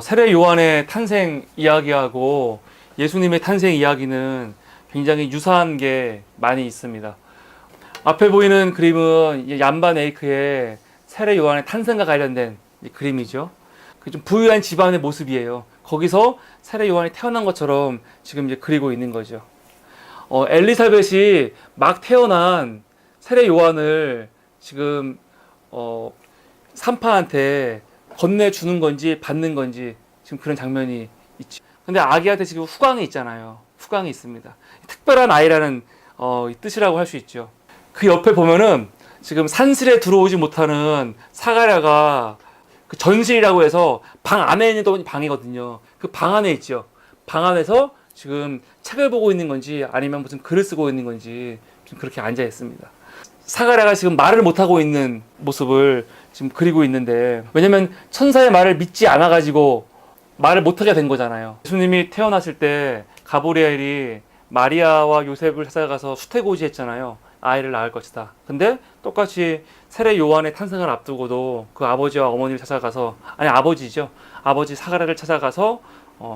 세례 요한의 탄생 이야기하고 예수님의 탄생 이야기는 굉장히 유사한 게 많이 있습니다. 앞에 보이는 그림은 얀반 에이크의 세례 요한의 탄생과 관련된 그림이죠. 좀 부유한 집안의 모습이에요. 거기서 세례 요한이 태어난 것처럼 지금 이제 그리고 있는 거죠. 엘리사벳이 막 태어난 세례 요한을 지금 산파한테 건네주는 건지 받는 건지 지금 그런 장면이 있죠. 근데 아기한테 지금 후광이 있잖아요. 후광이 있습니다. 특별한 아이라는 뜻이라고 할 수 있죠. 그 옆에 보면은 지금 산실에 들어오지 못하는 사가랴가 그 전실이라고 해서 방 안에 있는 방이거든요. 그 방 안에 있죠. 방 안에서 지금 책을 보고 있는 건지 아니면 무슨 글을 쓰고 있는 건지 좀 그렇게 앉아 있습니다. 사가랴가 지금 말을 못하고 있는 모습을 지금 그리고 있는데, 왜냐면 천사의 말을 믿지 않아가지고 말을 못하게 된 거잖아요. 예수님이 태어났을 때 가브리엘이 마리아와 요셉을 찾아가서 수태고지했잖아요. 아이를 낳을 것이다. 근데 똑같이 세례 요한의 탄생을 앞두고도 그 아버지와 어머니를 찾아가서, 아니 아버지죠. 아버지 사가랴를 찾아가서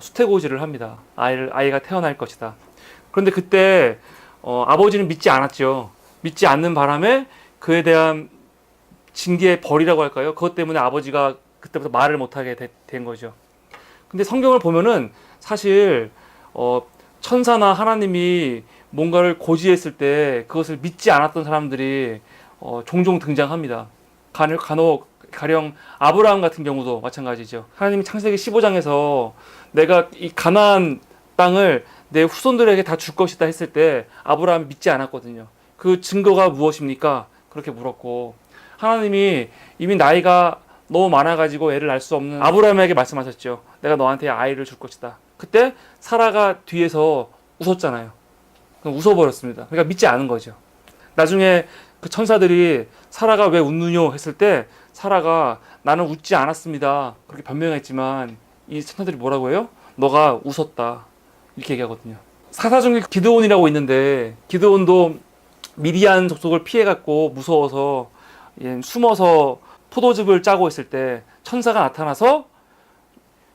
수태고지를 합니다. 아이가 태어날 것이다. 그런데 그때 아버지는 믿지 않았죠. 믿지 않는 바람에 그에 대한 징계의 벌이라고 할까요? 그것 때문에 아버지가 그때부터 말을 못하게 된 거죠. 근데 성경을 보면은 사실 천사나 하나님이 뭔가를 고지했을 때 그것을 믿지 않았던 사람들이 종종 등장합니다. 가령 아브라함 같은 경우도 마찬가지죠. 하나님이 창세기 15장에서 내가 이 가나안 땅을 내 후손들에게 다 줄 것이다 했을 때 아브라함이 믿지 않았거든요. 그 증거가 무엇입니까? 그렇게 물었고, 하나님이 이미 나이가 너무 많아가지고 애를 낳을 수 없는 아브라함에게 말씀하셨죠. 내가 너한테 아이를 줄 것이다. 그때 사라가 뒤에서 웃었잖아요. 웃어버렸습니다. 그러니까 믿지 않은 거죠. 나중에 그 천사들이 사라가 왜 웃느뇨 했을 때 사라가 나는 웃지 않았습니다. 그렇게 변명했지만 이 천사들이 뭐라고 해요? 너가 웃었다. 이렇게 얘기하거든요. 사사 중에 기드온이라고 있는데, 기드온도 미디안 족속을 피해갖고 무서워서 숨어서 포도즙을 짜고 있을 때 천사가 나타나서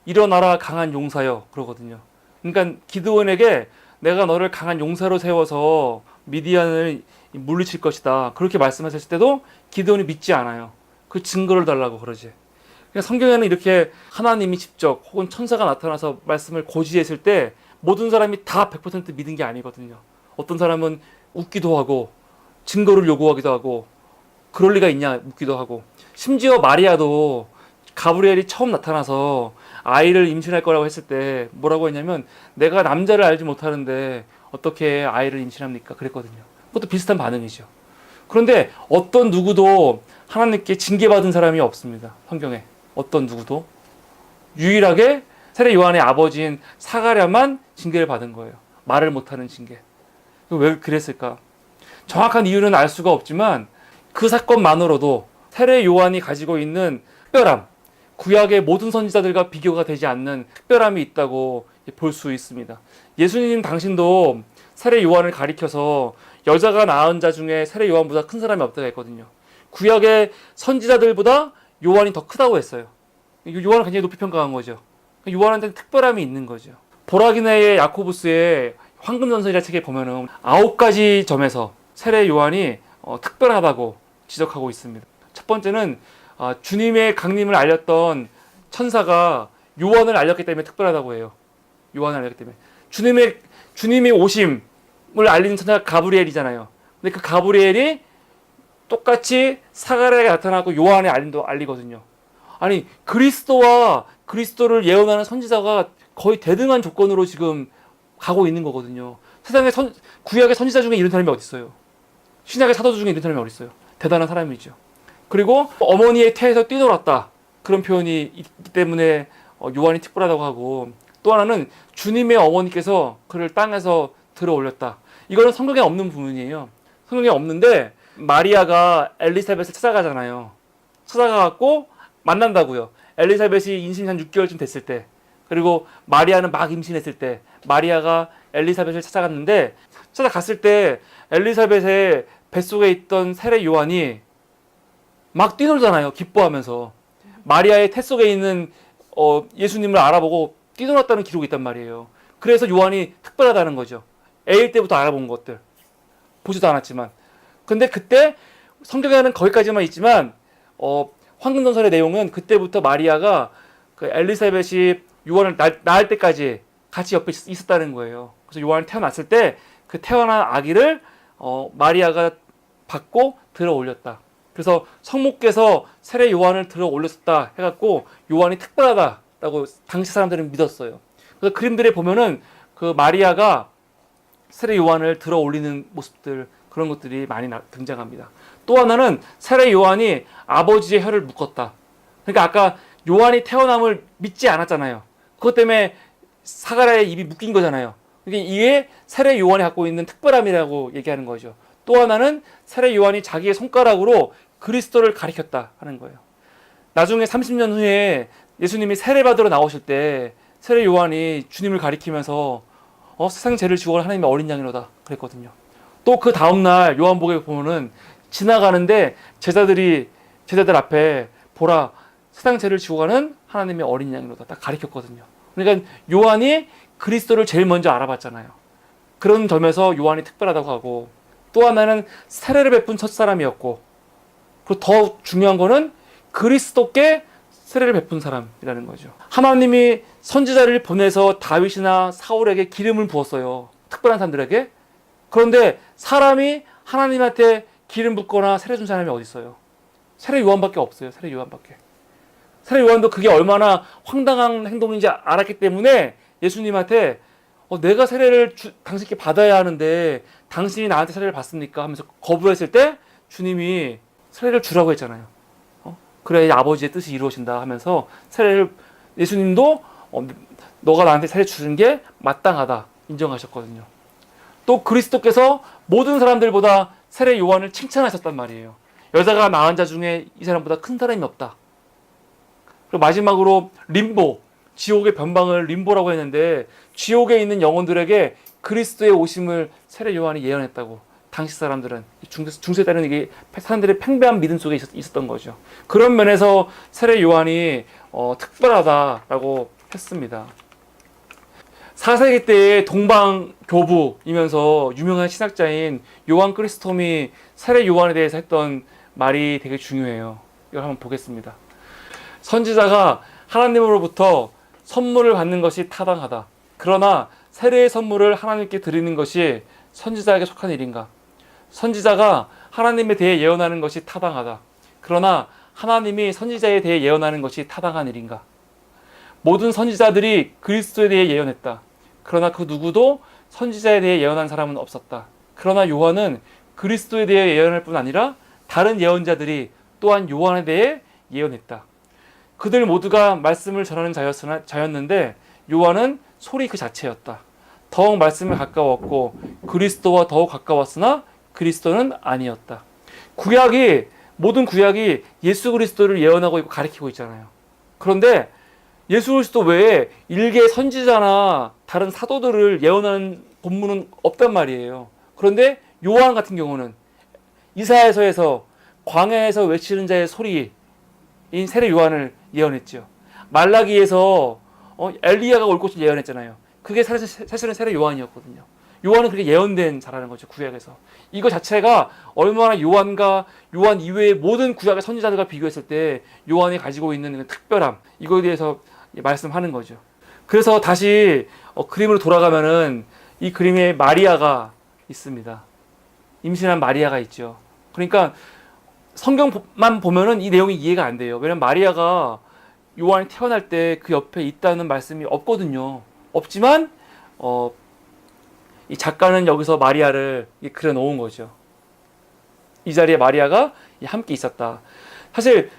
일어나라 강한 용사여 그러거든요. 그러니까 기드온에게 내가 너를 강한 용사로 세워서 미디안을 물리칠 것이다 그렇게 말씀하셨을 때도 기드온이 믿지 않아요. 그 증거를 달라고 그러지. 그러니까 성경에는 이렇게 하나님이 직접 혹은 천사가 나타나서 말씀을 고지했을 때 모든 사람이 다 100% 믿은 게 아니거든요. 어떤 사람은 웃기도 하고 증거를 요구하기도 하고 그럴 리가 있냐 묻기도 하고, 심지어 마리아도 가브리엘이 처음 나타나서 아이를 임신할 거라고 했을 때 뭐라고 했냐면 내가 남자를 알지 못하는데 어떻게 아이를 임신합니까? 그랬거든요. 그것도 비슷한 반응이죠. 그런데 어떤 누구도 하나님께 징계받은 사람이 없습니다. 성경에 어떤 누구도. 유일하게 세례 요한의 아버지인 사가랴만 징계를 받은 거예요. 말을 못하는 징계. 왜 그랬을까? 정확한 이유는 알 수가 없지만 그 사건만으로도 세례 요한이 가지고 있는 특별함, 구약의 모든 선지자들과 비교가 되지 않는 특별함이 있다고 볼 수 있습니다. 예수님 당신도 세례 요한을 가리켜서 여자가 낳은 자 중에 세례 요한보다 큰 사람이 없다고 했거든요. 구약의 선지자들보다 요한이 더 크다고 했어요. 요한을 굉장히 높이 평가한 거죠. 요한한테는 특별함이 있는 거죠. 보라기네의 야코부스의 황금전설이라는 책에 보면은 9가지 점에서 세례 요한이 특별하다고 지적하고 있습니다. 첫 번째는 주님의 강림을 알렸던 천사가 요한을 알렸기 때문에 특별하다고 해요. 요한을 알렸기 때문에. 주님의 오심을 알리는 천사가 가브리엘이잖아요. 근데 그 가브리엘이 똑같이 사가랴에게 나타나고 요한의 알리거든요. 아니, 그리스도와 그리스도를 예언하는 선지자가 거의 대등한 조건으로 지금 가고 있는 거거든요. 세상에 구약의 선지자 중에 이런 사람이 어디 있어요? 신약의 사도 중에 이런 사람이 어디 있어요? 대단한 사람이죠. 그리고 어머니의 태에서 뛰놀았다. 그런 표현이 있기 때문에 요한이 특별하다고 하고, 또 하나는 주님의 어머니께서 그를 땅에서 들어 올렸다. 이거는 성경에 없는 부분이에요. 성경에 없는데 마리아가 엘리사벳을 찾아가잖아요. 찾아가갖고 만난다고요. 엘리사벳이 임신 한 6개월쯤 됐을 때, 그리고 마리아는 막 임신했을 때 마리아가 엘리사벳을 찾아갔을 때 엘리사벳의 뱃속에 있던 세례 요한이 막 뛰놀잖아요. 기뻐하면서. 마리아의 태 속에 있는 예수님을 알아보고 뛰어났다는 기록이 있단 말이에요. 그래서 요한이 특별하다는 거죠. 애일 때부터 알아본 것들. 보지도 않았지만. 근데 그때 성경에는 거기까지만 있지만 황금전설의 내용은 그때부터 마리아가 그 엘리사벳이 요한을 낳을 때까지 같이 옆에 있었다는 거예요. 그래서 요한이 태어났을 때 그 태어난 아기를 마리아가 받고 들어 올렸다. 그래서 성모께서 세례 요한을 들어 올렸었다 해갖고 요한이 특별하다라고 당시 사람들은 믿었어요. 그래서 그림들에 보면은 그 마리아가 세례 요한을 들어 올리는 모습들, 그런 것들이 많이 등장합니다. 또 하나는 세례 요한이 아버지의 혀를 묶었다. 그러니까 아까 요한이 태어남을 믿지 않았잖아요. 그것 때문에 사가랴의 입이 묶인 거잖아요. 그러니까 이게 세례 요한이 갖고 있는 특별함이라고 얘기하는 거죠. 또 하나는 세례 요한이 자기의 손가락으로 그리스도를 가리켰다 하는 거예요. 나중에 30년 후에 예수님이 세례받으러 나오실 때 세례 요한이 주님을 가리키면서 세상 죄를 지고 하나님의 어린 양이로다 그랬거든요. 또 그 다음날 요한복음에 보면은 지나가는데 제자들 앞에 보라, 세상 죄를 지고 가는 하나님의 어린 양이로다 딱 가리켰거든요. 그러니까 요한이 그리스도를 제일 먼저 알아봤잖아요. 그런 점에서 요한이 특별하다고 하고, 또 하나는 세례를 베푼 첫 사람이었고, 그리고 더 중요한 거는 그리스도께 세례를 베푼 사람이라는 거죠. 하나님이 선지자를 보내서 다윗이나 사울에게 기름을 부었어요. 특별한 사람들에게. 그런데 사람이 하나님한테 기름 붓거나 세례 준 사람이 어디 있어요? 세례 요한밖에 없어요. 세례 요한밖에. 세례 요한도 그게 얼마나 황당한 행동인지 알았기 때문에 예수님한테 내가 세례를 당신께 받아야 하는데 당신이 나한테 세례를 받습니까? 하면서 거부했을 때 주님이 세례를 주라고 했잖아요. 그래 아버지의 뜻이 이루어진다 하면서 세례를, 예수님도 너가 나한테 세례 주는 게 마땅하다 인정하셨거든요. 또 그리스도께서 모든 사람들보다 세례 요한을 칭찬하셨단 말이에요. 여자가 낳은 자 중에 이 사람보다 큰 사람이 없다. 그리고 마지막으로 림보, 지옥의 변방을 림보라고 했는데 지옥에 있는 영혼들에게 그리스도의 오심을 세례 요한이 예언했다고. 당시 사람들은, 중세 때는 이게 사람들의 팽배한 믿음 속에 있었던 거죠. 그런 면에서 세례 요한이 특별하다라고 했습니다. 4세기 때의 동방교부이면서 유명한 신학자인 요한 크리스톰이 세례 요한에 대해서 했던 말이 되게 중요해요. 이걸 한번 보겠습니다. 선지자가 하나님으로부터 선물을 받는 것이 타당하다. 그러나 세례의 선물을 하나님께 드리는 것이 선지자에게 속한 일인가? 선지자가 하나님에 대해 예언하는 것이 타당하다. 그러나 하나님이 선지자에 대해 예언하는 것이 타당한 일인가? 모든 선지자들이 그리스도에 대해 예언했다. 그러나 그 누구도 선지자에 대해 예언한 사람은 없었다. 그러나 요한은 그리스도에 대해 예언할 뿐 아니라 다른 예언자들이 또한 요한에 대해 예언했다. 그들 모두가 말씀을 전하는 자였는데 요한은 소리 그 자체였다. 더욱 말씀에 가까웠고 그리스도와 더욱 가까웠으나 그리스도는 아니었다. 모든 구약이 예수 그리스도를 예언하고 있고 가리키고 있잖아요. 그런데 예수 그리스도 외에 일개 선지자나 다른 사도들을 예언하는 본문은 없단 말이에요. 그런데 요한 같은 경우는 이사야서에서 광야에서 외치는 자의 소리인 세례 요한을 예언했죠. 말라기에서 엘리야가 올 것을 예언했잖아요. 그게 사실은 세례 요한이었거든요. 요한은 그렇게 예언된 자라는 거죠. 구약에서. 이거 자체가 얼마나 요한 이외의 모든 구약의 선지자들과 비교했을 때 요한이 가지고 있는 특별함, 이거에 대해서 말씀하는 거죠. 그래서 다시 그림으로 돌아가면은 이 그림에 마리아가 있습니다. 임신한 마리아가 있죠. 그러니까 성경만 보면은 이 내용이 이해가 안 돼요. 왜냐면 마리아가 요한이 태어날 때 그 옆에 있다는 말씀이 없거든요. 없지만 이 작가는 여기서 마리아를 그려놓은 거죠. 이 자리에 마리아가 함께 있었다. 사실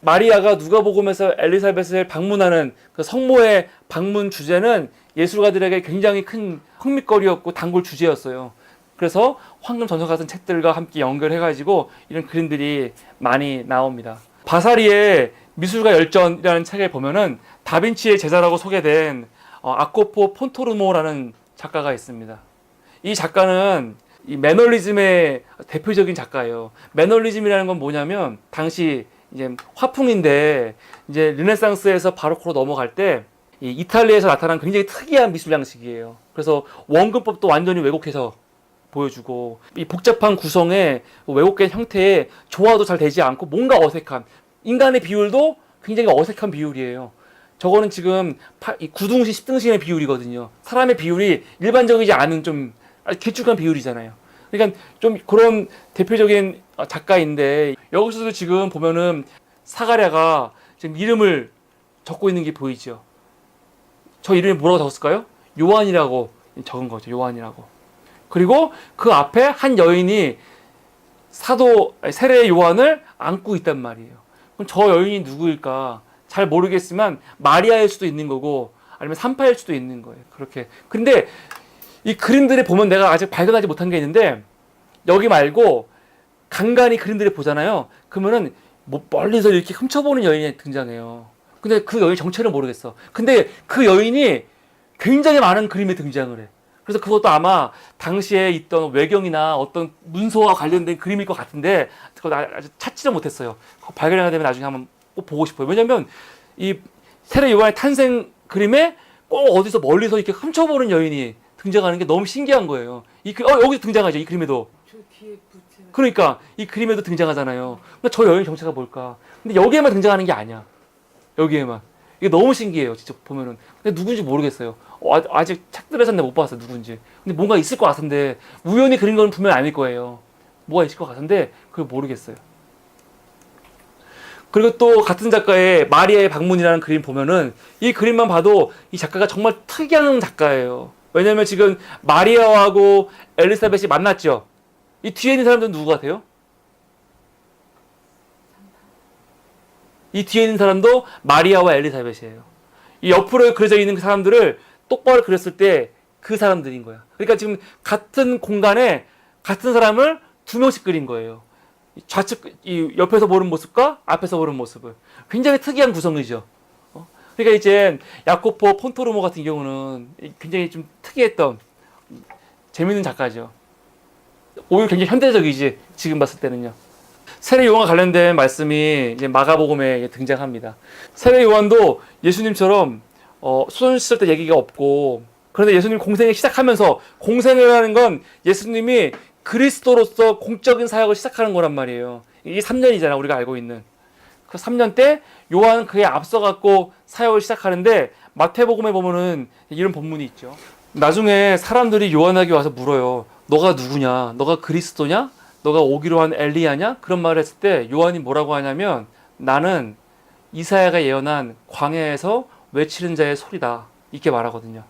마리아가 누가복음에서 엘리사벳을 방문하는 그 성모의 방문 주제는 예술가들에게 굉장히 큰 흥미거리였고 단골 주제였어요. 그래서 황금전설 같은 책들과 함께 연결해가지고 이런 그림들이 많이 나옵니다. 바사리의 미술가 열전이라는 책에 보면은 다빈치의 제자라고 소개된 아코포 폰토르모라는 작가가 있습니다. 이 작가는 이 매너리즘의 대표적인 작가예요. 매너리즘이라는 건 뭐냐면 당시 이제 화풍인데 이제 르네상스에서 바로크로 넘어갈 때 이 이탈리아에서 나타난 굉장히 특이한 미술 양식이에요. 그래서 원근법도 완전히 왜곡해서 보여주고 이 복잡한 구성에 왜곡된 형태에 조화도 잘 되지 않고 뭔가 어색한 인간의 비율도 굉장히 어색한 비율이에요. 저거는 지금 9등신, 10등신의 비율이거든요. 사람의 비율이 일반적이지 않은 좀 길쭉한 비율이잖아요. 그러니까 좀 그런 대표적인 작가인데 여기서도 지금 보면은 사가랴가 지금 이름을 적고 있는 게 보이죠. 저 이름이 뭐라고 적었을까요? 요한이라고 적은 거죠. 요한이라고. 그리고 그 앞에 한 여인이 세례 요한을 안고 있단 말이에요. 그럼 저 여인이 누구일까? 잘 모르겠지만 마리아일 수도 있는 거고 아니면 산파일 수도 있는 거예요. 그렇게. 근데 이 그림들을 보면 내가 아직 발견하지 못한 게 있는데 여기 말고 간간히 그림들을 보잖아요. 그러면은 뭐 멀리서 이렇게 훔쳐보는 여인이 등장해요. 근데 그 여인 정체를 모르겠어. 근데 그 여인이 굉장히 많은 그림에 등장을 해. 그래서 그것도 아마 당시에 있던 외경이나 어떤 문서와 관련된 그림일 것 같은데 그걸 아직 찾지를 못했어요. 발견하게 되면 나중에 한번 꼭 보고 싶어요. 왜냐면 이 세례 요한의 탄생 그림에 꼭 어디서 멀리서 이렇게 훔쳐보는 여인이 등장하는 게 너무 신기한 거예요. 여기서 등장하죠. 이 그림에도. 그러니까 이 그림에도 등장하잖아요. 그러니까 저 여인 정체가 뭘까? 근데 여기에만 등장하는 게 아니야. 여기에만. 이게 너무 신기해요. 직접 보면은. 근데 누군지 모르겠어요. 아직 책들에서 내가 못 봤어요. 누군지. 근데 뭔가 있을 것 같은데 우연히 그린 건 분명히 아닐 거예요. 뭐가 있을 것 같은데 그걸 모르겠어요. 그리고 또 같은 작가의 마리아의 방문이라는 그림 보면은 이 그림만 봐도 이 작가가 정말 특이한 작가예요. 왜냐면 지금 마리아하고 엘리사벳이 만났죠. 이 뒤에 있는 사람들은 누구 같아요? 이 뒤에 있는 사람도 마리아와 엘리사벳이에요. 이 옆으로 그려져 있는 그 사람들을 똑바로 그렸을 때 그 사람들인 거야. 그러니까 지금 같은 공간에 같은 사람을 두 명씩 그린 거예요. 좌측, 이 옆에서 보는 모습과 앞에서 보는 모습을. 굉장히 특이한 구성이죠. 그러니까 이제 야코포 폰토르모 같은 경우는 굉장히 좀 특이했던 재밌는 작가죠. 오히려 굉장히 현대적이지, 지금 봤을 때는요. 세례 요한과 관련된 말씀이 이제 마가복음에 등장합니다. 세례 요한도 예수님처럼 손 씻을 때 얘기가 없고, 그런데 예수님 공생을 시작하면서, 공생을 하는 건 예수님이 그리스도로서 공적인 사역을 시작하는 거란 말이에요. 이게 3년이잖아, 우리가 알고 있는. 그 3년 때 요한은 그에 앞서갖고 사역을 시작하는데, 마태복음에 보면은 이런 본문이 있죠. 나중에 사람들이 요한에게 와서 물어요. 너가 누구냐? 너가 그리스도냐? 너가 오기로 한 엘리야냐? 그런 말을 했을 때 요한이 뭐라고 하냐면, 나는 이사야가 예언한 광야에서 외치는 자의 소리다, 이렇게 말하거든요.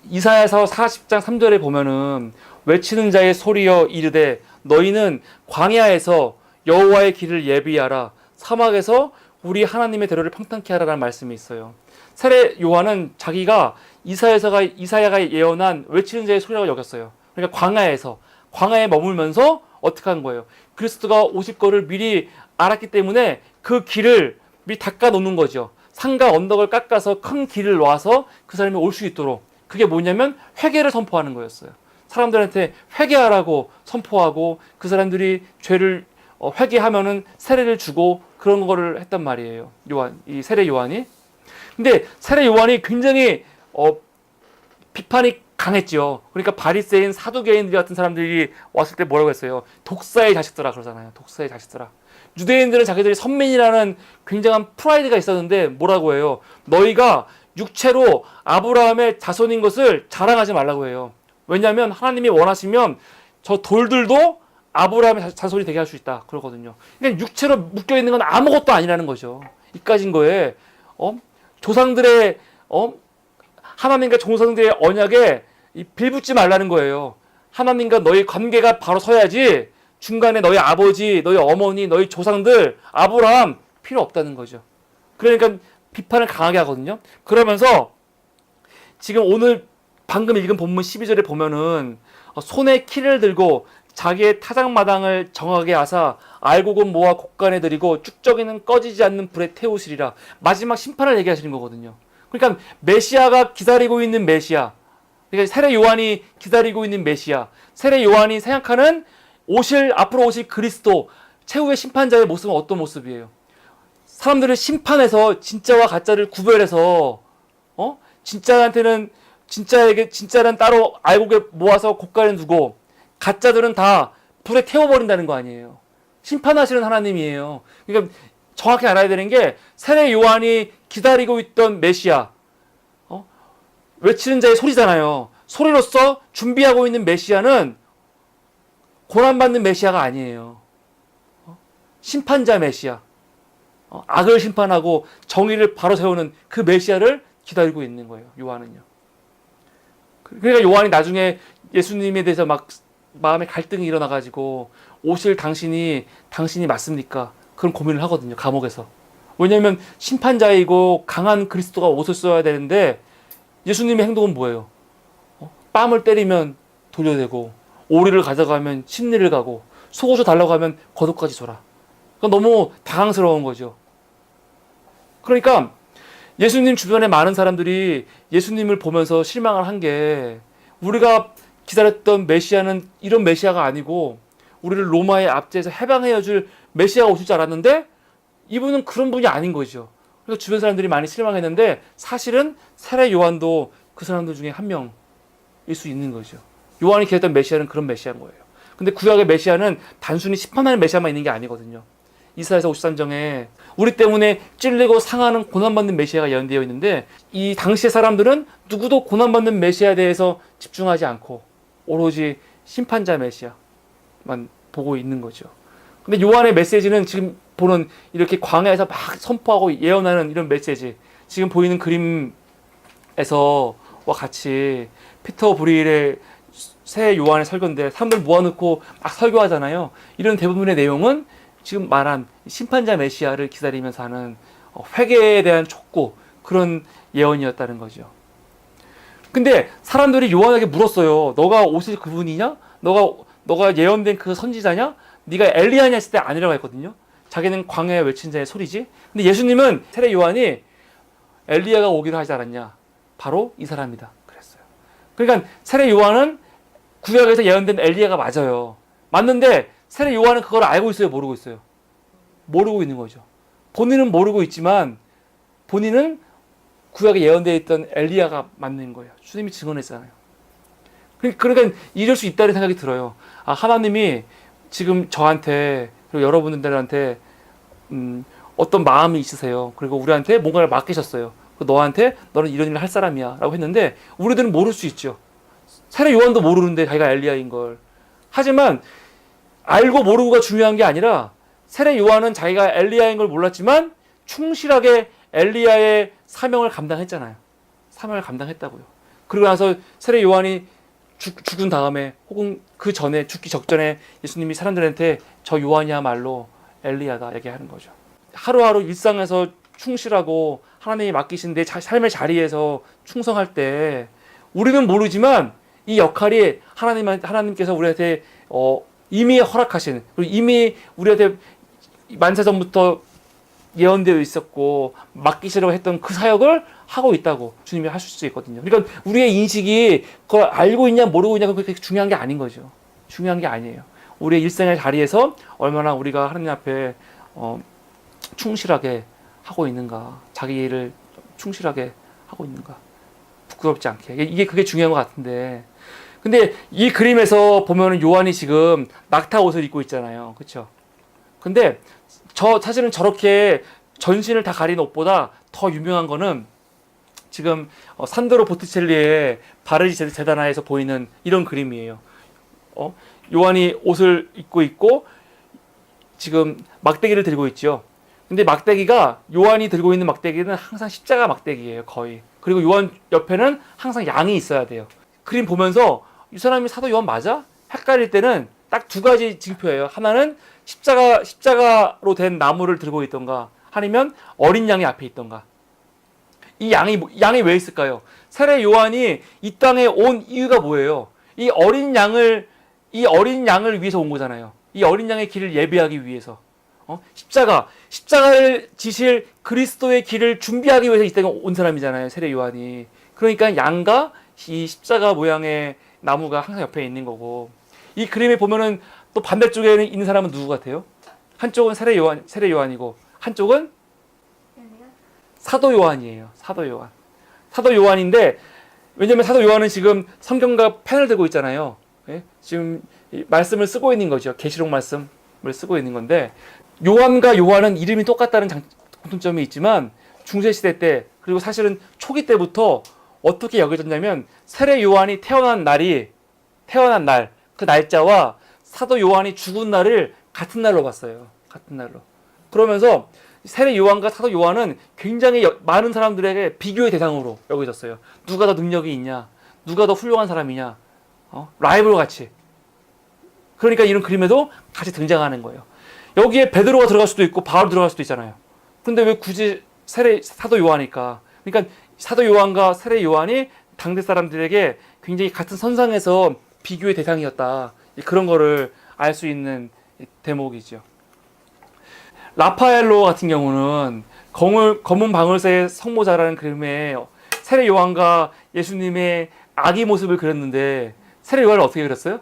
이사야서 40장 3절에 보면은 외치는 자의 소리여 이르되 너희는 광야에서 여호와의 길을 예비하라, 사막에서 우리 하나님의 대로를 평탄케 하라라는 말씀이 있어요. 세례 요한은 자기가 이사야가 예언한 외치는 자의 소리라고 여겼어요. 그러니까 광야에 머물면서 어떻게 한 거예요? 그리스도가 오실 거를 미리 알았기 때문에 그 길을 미리 닦아 놓는 거죠. 산과 언덕을 깎아서 큰 길을 놔서 그 사람이 올 수 있도록. 그게 뭐냐면 회개를 선포하는 거였어요. 사람들한테 회개하라고 선포하고 그 사람들이 죄를 회개하면은 세례를 주고 그런 거를 했단 말이에요. 이 세례 요한이. 근데 세례 요한이 굉장히 비판이 강했죠. 그러니까 바리새인 사두개인들 같은 사람들이 왔을 때 뭐라고 했어요? 독사의 자식들아 그러잖아요. 독사의 자식들아. 유대인들은 자기들이 선민이라는 굉장한 프라이드가 있었는데 뭐라고 해요? 너희가 육체로 아브라함의 자손인 것을 자랑하지 말라고 해요. 왜냐하면 하나님이 원하시면 저 돌들도 아브라함의 자손이 되게 할 수 있다 그러거든요. 그러니까 육체로 묶여있는 건 아무것도 아니라는 거죠. 이까진 거에 조상들의 하나님과 조상들의 언약에 빌붙지 말라는 거예요. 하나님과 너희 관계가 바로 서야지 중간에 너희 아버지, 너희 어머니, 너희 조상들, 아브라함 필요 없다는 거죠. 그러니까 비판을 강하게 하거든요. 그러면서 지금 오늘 방금 읽은 본문 12절에 보면은 손에 키를 들고 자기의 타작마당을 정하게 하사 알곡은 모아 곡간에 들이고 쭉저기는 꺼지지 않는 불에 태우시리라. 마지막 심판을 얘기하시는 거거든요. 그러니까 메시아가 기다리고 있는 메시아, 그러니까 세례 요한이 기다리고 있는 메시아, 세례 요한이 생각하는 앞으로 오실 그리스도, 최후의 심판자의 모습은 어떤 모습이에요? 사람들을 심판해서 진짜와 가짜를 구별해서 진짜한테는 진짜는 따로 알고 모아서 곳간에 두고 가짜들은 다 불에 태워버린다는 거 아니에요. 심판하시는 하나님이에요. 그러니까 정확히 알아야 되는 게 세례 요한이 기다리고 있던 메시아, 외치는 자의 소리잖아요. 소리로서 준비하고 있는 메시아는 고난받는 메시아가 아니에요. 심판자 메시아, 악을 심판하고 정의를 바로 세우는 그 메시아를 기다리고 있는 거예요. 요한은요. 그러니까 요한이 나중에 예수님에 대해서 막 마음에 갈등이 일어나가지고 오실 당신이 맞습니까? 그런 고민을 하거든요. 감옥에서. 왜냐하면 심판자이고 강한 그리스도가 옷을 써야 되는데 예수님의 행동은 뭐예요? 뺨을 때리면 돌려대고 오리를 가져가면 심리를 가고 속옷을 달라고 하면 겉옷까지 줘라. 그러니까 너무 당황스러운 거죠. 그러니까 예수님 주변에 많은 사람들이 예수님을 보면서 실망을 한 게 우리가 기다렸던 메시아는 이런 메시아가 아니고 우리를 로마의 압제에서 해방해야 줄 메시아가 오실 줄 알았는데 이분은 그런 분이 아닌 거죠. 그래서 주변 사람들이 많이 실망했는데 사실은 세례 요한도 그 사람들 중에 한 명일 수 있는 거죠. 요한이 기다렸던 메시아는 그런 메시아인 거예요. 근데 구약의 메시아는 단순히 심판하는 메시아만 있는 게 아니거든요. 이사야서 53장에 우리 때문에 찔리고 상하는 고난받는 메시아가 예언되어 있는데 이 당시의 사람들은 누구도 고난받는 메시아에 대해서 집중하지 않고 오로지 심판자 메시아만 보고 있는 거죠. 근데 요한의 메시지는 지금 보는 이렇게 광야에서 막 선포하고 예언하는 이런 메시지, 지금 보이는 그림에서와 같이 피터 브릴의 새 요한의 설교인데 사람들 모아놓고 막 설교하잖아요. 이런 대부분의 내용은 지금 말한 심판자 메시아를 기다리면서 하는 회개에 대한 촉구, 그런 예언이었다는 거죠. 근데 사람들이 요한에게 물었어요. 너가 오실 그분이냐? 너가 예언된 그 선지자냐? 네가 엘리야냐 했을 때 아니라고 했거든요. 자기는 광야에 외친 자의 소리지. 근데 예수님은 세례 요한이 엘리야가 오기로 하지 않았냐? 바로 이 사람이다 그랬어요. 그러니까 세례 요한은 구약에서 예언된 엘리야가 맞아요. 맞는데 세례 요한은 그걸 알고 있어요, 모르고 있어요? 모르고 있는 거죠. 본인은 모르고 있지만 본인은 구약에 예언되어 있던 엘리야가 맞는 거예요. 주님이 증언했잖아요. 그러니까 이럴 수 있다는 생각이 들어요. 아, 하나님이 지금 저한테 그리고 여러분들한테 어떤 마음이 있으세요. 그리고 우리한테 뭔가를 맡기셨어요. 너는 이런 일을 할 사람이야 라고 했는데 우리들은 모를 수 있죠. 세례 요한도 모르는데 자기가 엘리야인 걸. 하지만 알고 모르고가 중요한 게 아니라 세례 요한은 자기가 엘리야인 걸 몰랐지만 충실하게 엘리야의 사명을 감당했잖아요. 사명을 감당했다고요. 그리고 나서 세례 요한이 죽은 다음에 혹은 그 전에 죽기 적전에 예수님이 사람들한테 저 요한이야말로 엘리야다 얘기하는 거죠. 하루하루 일상에서 충실하고 하나님이 맡기신 내 삶의 자리에서 충성할 때 우리는 모르지만 이 역할이 하나님께서 우리한테 이미 허락하신, 그리고 이미 우리한테 만세전부터 예언되어 있었고 맡기시려고 했던 그 사역을 하고 있다고 주님이 하실 수 있거든요. 그러니까 우리의 인식이 그걸 알고 있냐 모르고 있냐 그렇게 중요한 게 아닌 거죠. 중요한 게 아니에요. 우리의 일생의 자리에서 얼마나 우리가 하나님 앞에 충실하게 하고 있는가, 자기 일을 충실하게 하고 있는가, 부끄럽지 않게, 그게 중요한 것 같은데. 근데 이 그림에서 보면은 요한이 지금 낙타 옷을 입고 있잖아요, 그렇죠? 근데 사실은 저렇게 전신을 다 가린 옷보다 더 유명한 거는 지금 산드로 보티첼리의 바르지 제다나에서 보이는 이런 그림이에요. 요한이 옷을 입고 있고 지금 막대기를 들고 있죠. 근데 막대기가, 요한이 들고 있는 막대기는 항상 십자가 막대기예요, 거의. 그리고 요한 옆에는 항상 양이 있어야 돼요. 그림 보면서 이 사람이 사도 요한 맞아? 헷갈릴 때는 딱 두 가지 징표예요. 하나는 십자가로 된 나무를 들고 있던가, 아니면 어린 양이 앞에 있던가. 이 양이 왜 있을까요? 세례 요한이 이 땅에 온 이유가 뭐예요? 이 어린 양을 위해서 온 거잖아요. 이 어린 양의 길을 예비하기 위해서. 십자가를 지실 그리스도의 길을 준비하기 위해서 이 땅에 온 사람이잖아요, 세례 요한이. 그러니까 양과 이 십자가 모양의 나무가 항상 옆에 있는 거고. 이 그림에 보면은 또 반대쪽에 있는 사람은 누구 같아요? 한쪽은 세례 요한이고 한쪽은 사도 요한이에요. 사도 요한. 사도 요한인데 왜냐면 사도 요한은 지금 성경과 펜을 들고 있잖아요. 예? 지금 말씀을 쓰고 있는 거죠. 계시록 말씀을 쓰고 있는 건데 요한과 요한은 이름이 똑같다는 공통점이 있지만 중세시대 때 그리고 사실은 초기 때부터 어떻게 여겨졌냐면 세례 요한이 태어난 날 그 날짜와 사도 요한이 죽은 날을 같은 날로 봤어요. 같은 날로. 그러면서 세례 요한과 사도 요한은 굉장히 많은 사람들에게 비교의 대상으로 여겨졌어요. 누가 더 능력이 있냐? 누가 더 훌륭한 사람이냐? 라이벌 같이. 그러니까 이런 그림에도 같이 등장하는 거예요. 여기에 베드로가 들어갈 수도 있고 바울 들어갈 수도 있잖아요. 그런데 왜 굳이 사도 요한일까? 그러니까 사도 요한과 세례 요한이 당대 사람들에게 굉장히 같은 선상에서 비교의 대상이었다. 그런 거를 알 수 있는 대목이죠. 라파엘로 같은 경우는 검은 방울새의 성모자라는 그림에 세례 요한과 예수님의 아기 모습을 그렸는데 세례 요한을 어떻게 그렸어요?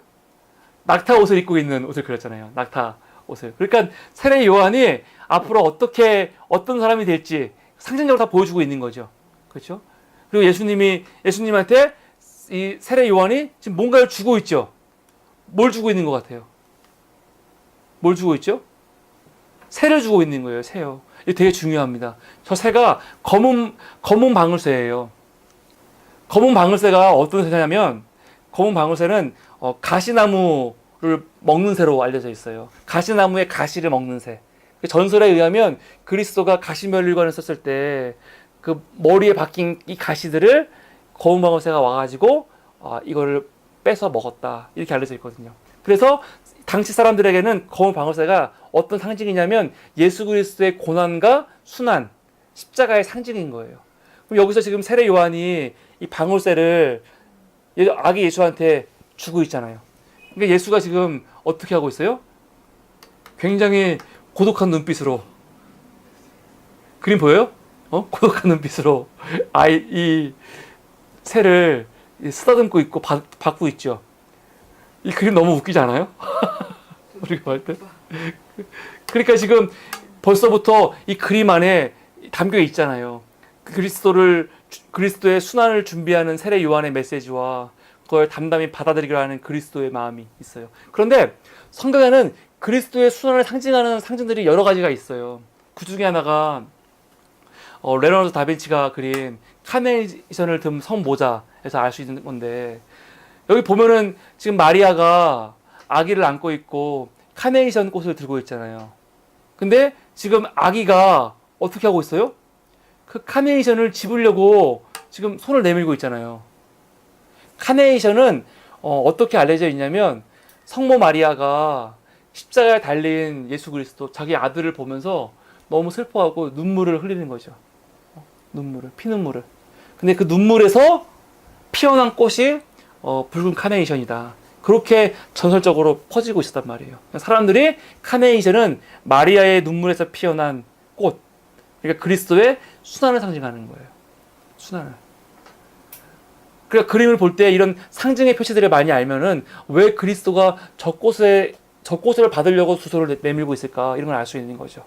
낙타 옷을 입고 있는 옷을 그렸잖아요. 낙타 옷을. 그러니까 세례 요한이 앞으로 어떤 사람이 될지 상징적으로 다 보여주고 있는 거죠. 그렇죠? 그리고 예수님한테 이 세례 요한이 지금 뭔가를 주고 있죠. 뭘 주고 있는 것 같아요? 뭘 주고 있죠? 새를 주고 있는 거예요. 새요. 이게 되게 중요합니다. 저 새가 검은 방울새예요. 검은 방울새가 어떤 새냐면 검은 방울새는 가시나무를 먹는 새로 알려져 있어요. 가시나무의 가시를 먹는 새. 전설에 의하면 그리스도가 가시면류관을 썼을 때 그 머리에 박힌 이 가시들을 검은 방울새가 와가지고 이거를 뺏어 먹었다. 이렇게 알려져 있거든요. 그래서 당시 사람들에게는 검은 방울새가 어떤 상징이냐면 예수 그리스도의 고난과 순환, 십자가의 상징인 거예요. 그럼 여기서 지금 세례 요한이 이 방울새를 아기 예수한테 주고 있잖아요. 그러니까 예수가 지금 어떻게 하고 있어요? 굉장히 고독한 눈빛으로. 그림 보여요? 고독한 눈빛으로 이 새를 쓰다듬고 있고 받고 있죠. 이 그림 너무 웃기지 않아요? 우리가 볼 때. 그러니까 지금 벌써부터 이 그림 안에 담겨 있잖아요. 그리스도의 순환을 준비하는 세례 요한의 메시지와 그걸 담담히 받아들이기로 하는 그리스도의 마음이 있어요. 그런데 성경에는 그리스도의 순환을 상징하는 상징들이 여러 가지가 있어요. 그 중에 하나가 레오나르도 다빈치가 그린 카네이션을 든 성모자에서 알 수 있는 건데 여기 보면은 지금 마리아가 아기를 안고 있고 카네이션 꽃을 들고 있잖아요. 근데 지금 아기가 어떻게 하고 있어요? 그 카네이션을 집으려고 지금 손을 내밀고 있잖아요. 카네이션은 어떻게 알려져 있냐면 성모 마리아가 십자가에 달린 예수 그리스도 자기 아들을 보면서 너무 슬퍼하고 눈물을 흘리는 거죠. 피눈물을. 근데 그 눈물에서 피어난 꽃이 붉은 카네이션이다. 그렇게 전설적으로 퍼지고 있었단 말이에요. 사람들이 카네이션은 마리아의 눈물에서 피어난 꽃, 그러니까 그리스도의 순환을 상징하는 거예요. 순환을. 그러니까 그림을 볼 때 이런 상징의 표시들을 많이 알면은 왜 그리스도가 저 꽃을 받으려고 두 손을 내밀고 있을까 이런 걸 알 수 있는 거죠.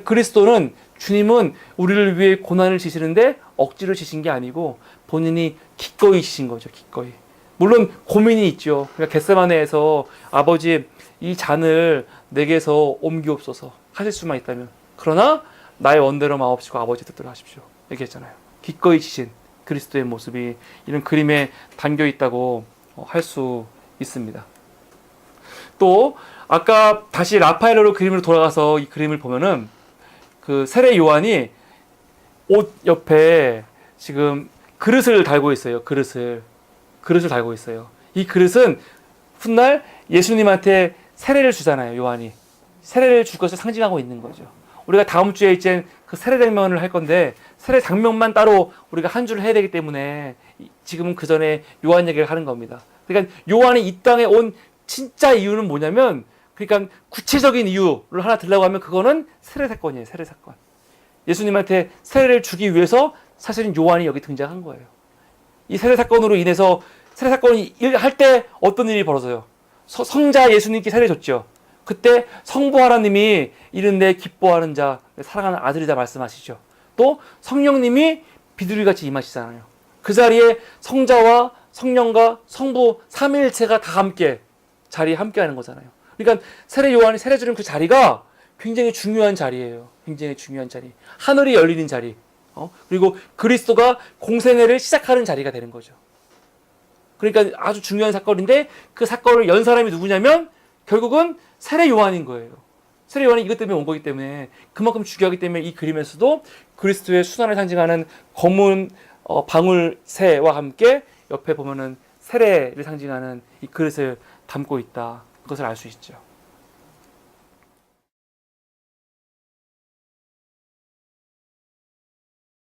그리스도는 주님은 우리를 위해 고난을 지시는데 억지로 지신 게 아니고 본인이 기꺼이 지신 거죠. 기꺼이. 물론 고민이 있죠. 그러니까 겟세마네에서 아버지 이 잔을 내게서 옮기옵소서 하실 수만 있다면 그러나 나의 원대로 마옵시고 아버지 뜻대로 하십시오. 얘기했잖아요. 기꺼이 지신 그리스도의 모습이 이런 그림에 담겨 있다고 할 수 있습니다. 또 아까 다시 라파엘로 그림으로 돌아가서 이 그림을 보면은 그 세례 요한이 옷 옆에 지금 그릇을 달고 있어요. 그릇을 달고 있어요. 이 그릇은 훗날 예수님한테 세례를 주잖아요. 요한이 세례를 줄 것을 상징하고 있는 거죠. 우리가 다음 주에 이제 그 세례 장면을 할 건데 세례 장면만 따로 우리가 한 주를 해야 되기 때문에 지금은 그 전에 요한 얘기를 하는 겁니다. 그러니까 요한이 이 땅에 온 진짜 이유는 뭐냐면 그러니까 구체적인 이유를 하나 들라고 하면 그거는 세례 사건이에요. 세례 사건. 예수님한테 세례를 주기 위해서 사실은 요한이 여기 등장한 거예요. 이 세례 사건으로 인해서 세례 사건이 할 때 어떤 일이 벌어져요? 성자 예수님께 세례 줬죠. 그때 성부 하나님이 이른 내 기뻐하는 자, 사랑하는 아들이다 말씀하시죠. 또 성령님이 비둘기같이 임하시잖아요. 그 자리에 성자와 성령과 성부 삼위일체가 다 함께 자리에 함께하는 거잖아요. 그러니까 세례 요한이 세례 주는 그 자리가 굉장히 중요한 자리예요. 굉장히 중요한 자리. 하늘이 열리는 자리. 그리고 그리스도가 공생애를 시작하는 자리가 되는 거죠. 그러니까 아주 중요한 사건인데 그 사건을 연 사람이 누구냐면 결국은 세례 요한인 거예요. 세례 요한이 이것 때문에 온 거기 때문에 그만큼 중요하기 때문에 이 그림에서도 그리스도의 수단을 상징하는 검은 방울새와 함께 옆에 보면은 세례를 상징하는 이 그릇을 담고 있다. 그것을 알 수 있죠.